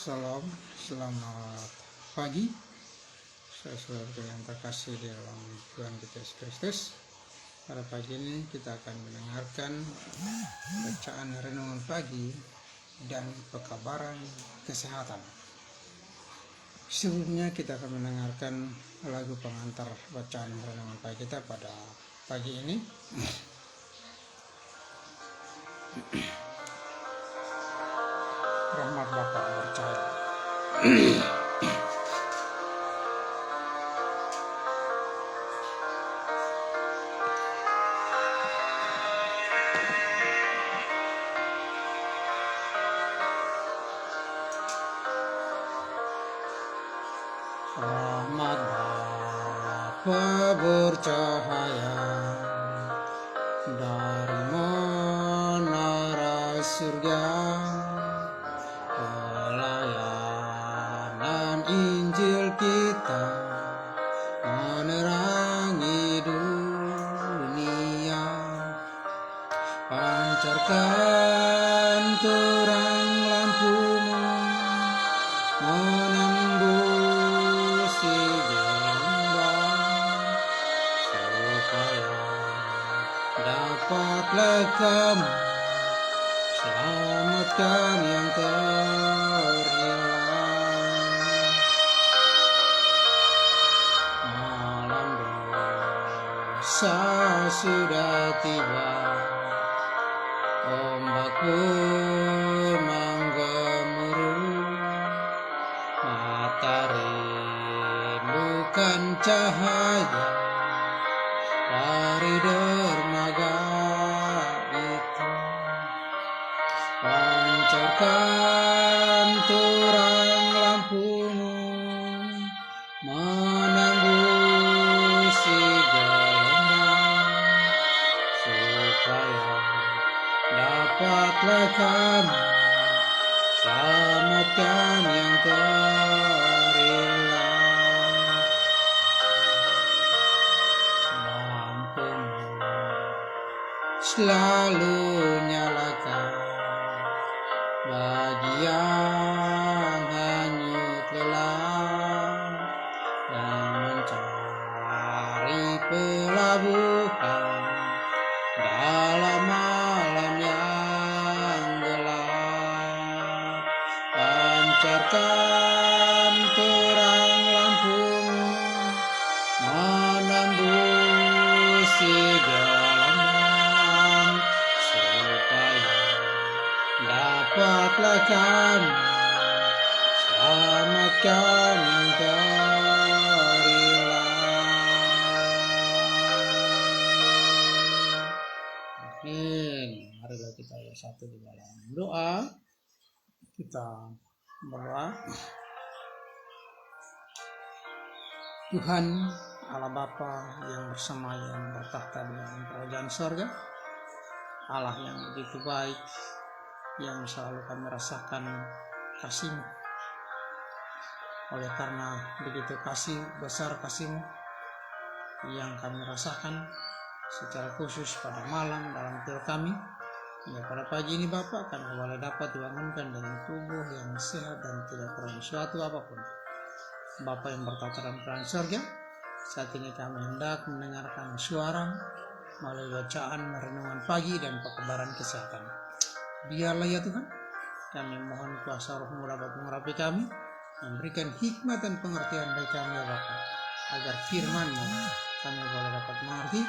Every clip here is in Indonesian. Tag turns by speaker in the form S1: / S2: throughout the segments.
S1: Salam, selamat pagi saudara yang terkasih di dalam Tuhan kita Yesus Kristus. Pada pagi ini kita akan mendengarkan bacaan renungan pagi dan pekabaran kesehatan. Sebelumnya kita akan mendengarkan lagu pengantar bacaan renungan pagi kita pada pagi ini. Rahmat Bapa percaya. Rahmat Bapa bercahaya dari menara surga, pelayanan Injil kita menerangi dunia. Pancarkan terang lampumu menembusi gelombang, supaya dapatlah kamu selamatkan yang terhilang. Malam dosa sudah tiba, ombak pun menggemuruh, matahari bukan cahaya dari dermaga itu. Pancarkan terang lampumu menembus gelombang, supaya dapatlah kamu selamatkan yang terhilang. Lampumu selalu nyalakan bagi yang hanyut lelah, yang mencari pelabuhan dalam malam yang gelap. Pancarkan terang lampumu menembusi gelombang, supaya dapatlah kamu selamatkan yang terhilang. Amin. Marilah kita satu di dalam doa. Kita berdoa. Tuhan Allah Bapa yang bersama yang bertahta di dalam kerajaan sorga, Allah yang begitu baik, yang selalu kami rasakan kasih-Mu. Oleh karena begitu besar kasih-Mu yang kami rasakan secara khusus pada malam dalam tidur kami, hingga pada pagi ini Bapa, kami boleh dapat dibangunkan dengan tubuh yang sehat dan tidak kurang suatu apapun. Bapa yang bertata dalam kerajaan surga, saat ini kami hendak mendengarkan suara melalui bacaan renungan pagi dan pekabaran kesehatan. Biarlah ya Tuhan, kami mohon kuasa Roh-Mu dapat mengurapi kami, memberikan hikmat dan pengertian bagi kami ya Bapa, agar firman-Mu kami boleh dapat mengerti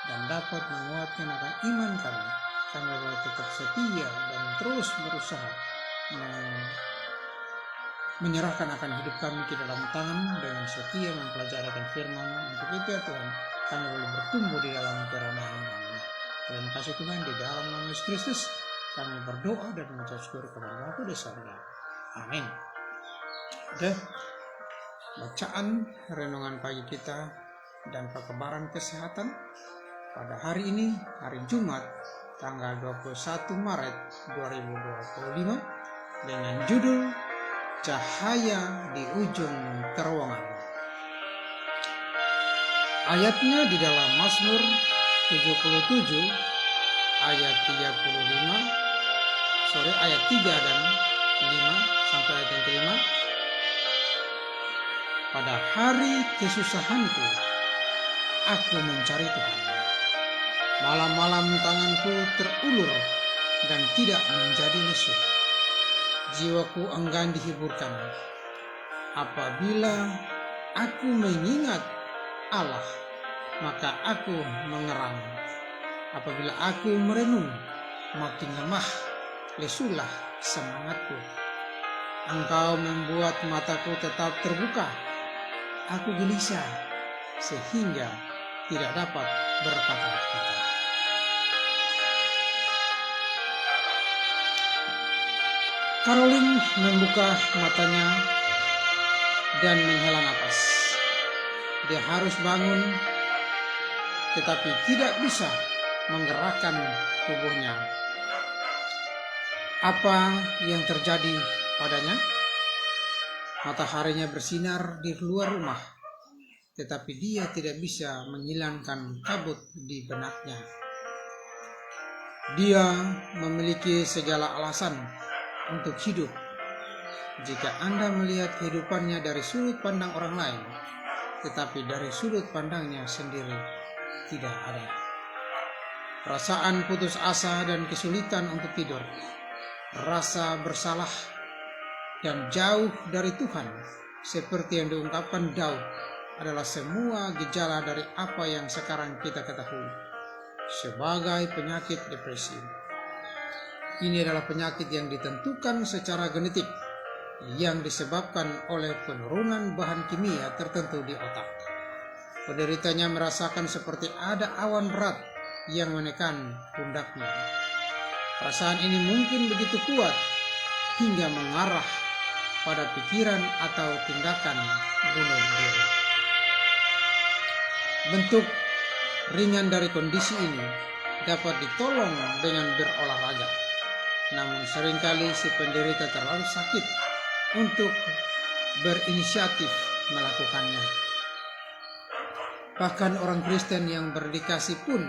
S1: dan dapat menguatkan akan iman kami. Kami boleh tetap setia dan terus berusaha menyerahkan akan hidup kami ke dalam tangan dengan setia mempelajari firman. Untuk itu ya Tuhan, kami boleh bertumbuh di dalam kerendahan kami. Terima kasih Tuhan, di dalam nama Yesus Kristus kami berdoa dan mengucap syukur kepada Bapa di surga. Amin. Oke, bacaan renungan pagi kita dan pekabaran kesehatan pada hari ini, hari Jumat, tanggal 21 Maret 2025, dengan judul Cahaya di Ujung Terowongan. Ayatnya di dalam Mazmur 77 ayat 3 dan 5 sampai ayat yang kelima. Pada hari kesusahanku, aku mencari Tuhan. Malam-malam tanganku terulur dan tidak menjadi lesu. Jiwaku enggan dihiburkan. Apabila aku mengingat Allah, maka aku mengerang. Apabila aku merenung, makin lemah, lesulah semangatku. Engkau membuat mataku tetap terbuka. Aku gelisah sehingga tidak dapat berkata-kata. Caroline membuka matanya dan menghela napas. Dia harus bangun, tetapi tidak bisa menggerakkan tubuhnya. Apa yang terjadi padanya? Mataharinya bersinar di luar rumah, tetapi dia tidak bisa menghilangkan kabut di benaknya. Dia memiliki segala alasan untuk hidup. Jika Anda melihat kehidupannya dari sudut pandang orang lain, tetapi dari sudut pandangnya sendiri tidak ada. Perasaan putus asa dan kesulitan untuk tidur, rasa bersalah dan jauh dari Tuhan, seperti yang diungkapkan Daud, adalah semua gejala dari apa yang sekarang kita ketahui sebagai penyakit depresi. Ini adalah penyakit yang ditentukan secara genetik, yang disebabkan oleh penurunan bahan kimia tertentu di otak. Penderitanya merasakan seperti ada awan berat yang menekan pundaknya. Perasaan ini mungkin begitu kuat hingga mengarah pada pikiran atau tindakan bunuh diri. Bentuk ringan dari kondisi ini dapat ditolong dengan berolahraga. Namun seringkali si penderita terlalu sakit untuk berinisiatif melakukannya. Bahkan orang Kristen yang berdedikasi pun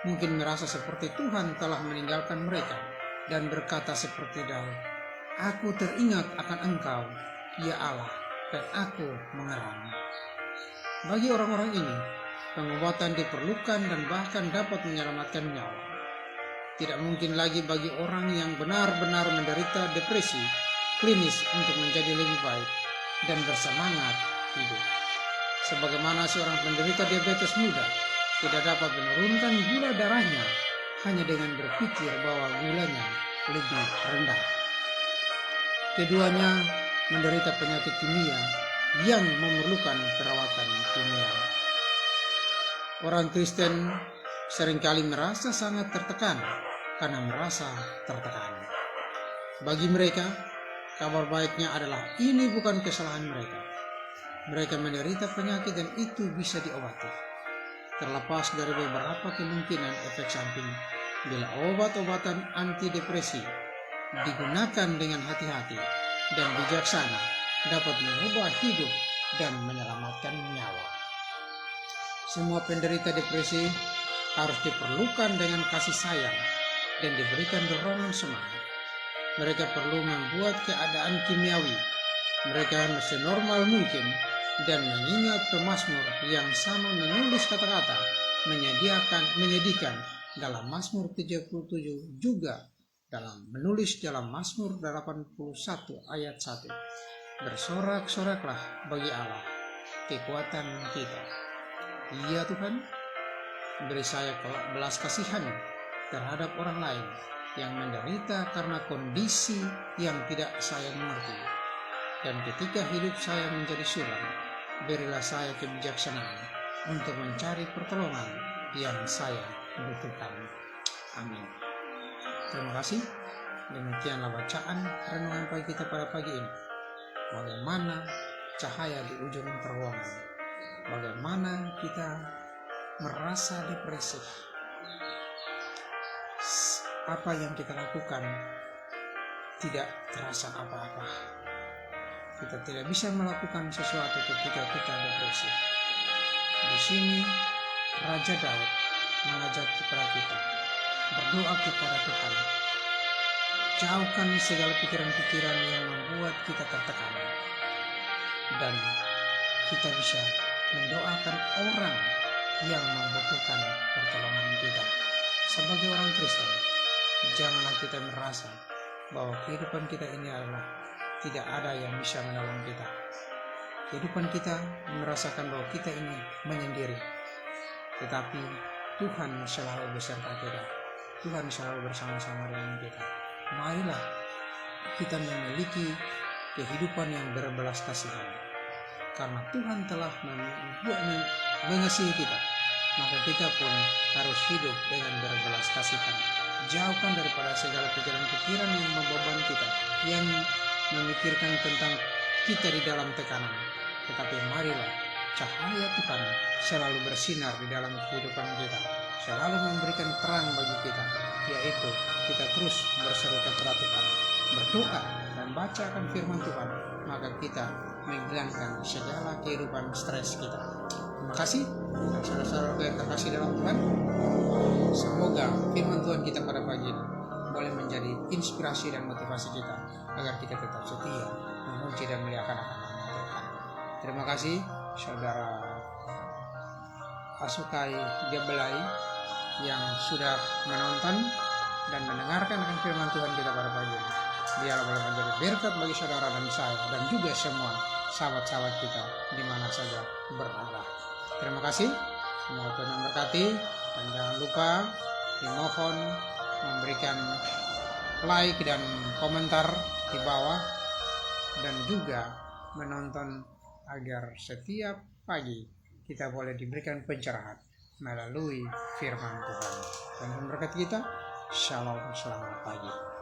S1: mungkin merasa seperti Tuhan telah meninggalkan mereka dan berkata seperti Daud, "Aku teringat akan Engkau, ya Allah, dan aku mengerang." Bagi orang-orang ini, pengobatan diperlukan dan bahkan dapat menyelamatkan nyawa. Tidak mungkin lagi bagi orang yang benar-benar menderita depresi klinis untuk menjadi lebih baik dan bersemangat hidup. Sebagaimana seorang penderita diabetes muda tidak dapat menurunkan gula darahnya hanya dengan berpikir bahwa gulanya lebih rendah. Keduanya menderita penyakit kimia yang memerlukan perawatan kimia. Orang Kristen seringkali merasa sangat tertekan karena merasa tertekan. Bagi mereka, kabar baiknya adalah ini bukan kesalahan mereka. Mereka menderita penyakit dan itu bisa diobati. Terlepas dari beberapa kemungkinan efek samping, bila obat-obatan antidepresi digunakan dengan hati-hati dan bijaksana, dapat mengubah hidup dan menyelamatkan nyawa. Semua penderita depresi harus diperlukan dengan kasih sayang dan diberikan dorongan semangat. Mereka perlu membuat keadaan kimiawi mereka senormal mungkin dan mengingat pemazmur yang sama menulis kata-kata menyedihkan dalam Mazmur 77, juga menulis dalam Mazmur 81 ayat 1. Bersorak-soraklah bagi Allah, kekuatan kita. Ya Tuhan, beri saya belas kasihan terhadap orang lain yang menderita karena kondisi yang tidak saya mengerti. Dan ketika hidup saya menjadi suram, berilah saya kebijaksanaan untuk mencari pertolongan yang saya butuhkan. Amin. Terima kasih. Demikianlah bacaan renungan pagi kita pada pagi ini. Bagaimana cahaya di ujung terowongan. Bagaimana kita merasa depresi. Apa yang kita lakukan tidak terasa apa-apa. Kita tidak bisa melakukan sesuatu ketika kita depresi. Di sini Raja Daud mengajak kepada kita berdoa kepada Tuhan Jauhkan segala pikiran-pikiran yang membuat kita tertekan. Dan kita bisa mendoakan orang yang membutuhkan pertolongan kita. Sebagai orang Kristen, janganlah kita merasa bahwa kehidupan kita ini adalah tidak ada yang bisa menolong kita. Kehidupan kita merasakan bahwa kita ini menyendiri. Tetapi Tuhan selalu beserta kita. Tuhan selalu bersama-sama dengan kita. Marilah kita memiliki kehidupan yang berbelas kasihan. Karena Tuhan telah mengasihi kita, maka kita pun harus hidup dengan berbelas kasihan. Jauhkan daripada segala pikiran-pikiran yang membeban kita, yang memikirkan tentang kita di dalam tekanan. Tetapi marilah cahaya Tuhan selalu bersinar di dalam kehidupan kita, selalu memberikan terang bagi kita, yaitu kita terus berseru kepada Tuhan, berdoa dan bacakan firman Tuhan, maka kita menghilangkan segala kehidupan stres kita. Terima kasih dan saudara-saudara yang terkasih dalam Tuhan. Semoga firman Tuhan kita pada pagi ini boleh menjadi inspirasi dan motivasi kita agar kita tetap setia memuji dan memuliakan nama Tuhan. Terima kasih saudara Asukai Gebelai yang sudah menonton dan mendengarkan akan firman Tuhan kita pada pagi ini. Biarlah boleh menjadi berkat bagi saudara dan saya dan juga semua sahabat-sahabat kita di mana saja berada. Terima kasih. Semoga Tuhan memberkati dan jangan lupa dimohon memberikan like dan komentar di bawah dan juga menonton agar setiap pagi kita boleh diberikan pencerahan melalui firman Tuhan. Dan memberkati kita. Shalom, selamat pagi.